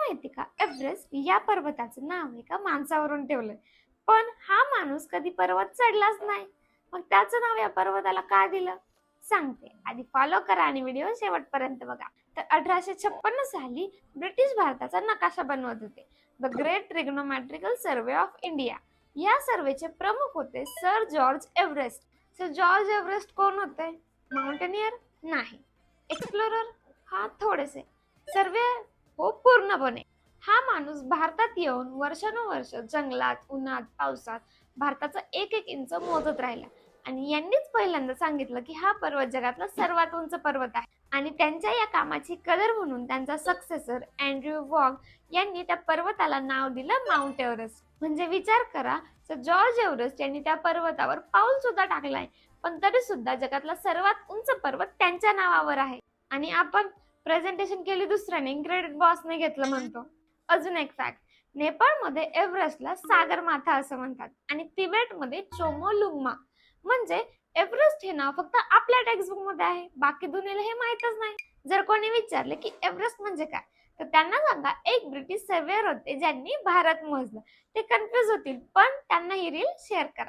माहिती का, एव्हरेस्ट या पर्वताचं नाव एका माणसावरून ठेवलंय. पण हा माणूस कधी पर्वत चढलाच नाही. मग त्याचं नाव या पर्वताला का दिलं सांगते. आधी फॉलो करा आणि व्हिडिओ शेवटपर्यंत बघा. तर 1856 साली ब्रिटिश भारताचा नकाशा बनवत होते. The great trigonometrical survey of India. या सर्वेचे प्रमुख होते sir George Everest. Sir George Everest कोण होते? माउंटेनियर नाही, एक्सप्लोरर हा थोडेसे, सर्वे हो पूर्णपणे. हा माणूस भारतात येऊन वर्षानुवर्ष जंगलात, उन्हात, पावसात भारताचा एक एक इंच मोजत राहिला आणि यांनीच पहिल्यांदा सांगितलं की हा पर्वत जगातला सर्वात उंच पर्वत आहे. आणि त्यांच्या या कामाची कदर म्हणून त्यांचा सक्सेसर अँड्र्यू वॉग यांनी त्या पर्वताला नाव दिलं माउंट एव्हरेस्ट. म्हणजे विचार करा, सर जॉर्ज एव्हरेस्ट यांनी त्या पर्वतावर पाऊल सुद्धा टाकलाय, पण तरी सुद्धा जगातला सर्वात उंच पर्वत त्यांच्या नावावर आहे. आणि आपण प्रेझेंटेशन केली दुसऱ्याने, क्रेडिट बॉसने घेतलं म्हणतो. अजून एक फॅक्ट, नेपाळमध्ये एव्हरेस्टला सागर माथा असं म्हणतात आणि तिबेटमध्ये चोमोलुंगमा. म्हणजे एव्हरेस्ट हे नाव फक्त आपल्या टेक्स्टबुक मध्ये आहे, बाकी दुनियेला हे माहितच नाही. जर कोणी विचारले की एव्हरेस्ट म्हणजे काय, तर त्यांना सांगा एक ब्रिटिश सर्वेयर होते ज्यांनी भारत मोजलं. ते कन्फ्युज होतील, पण त्यांना ही रील शेअर करा.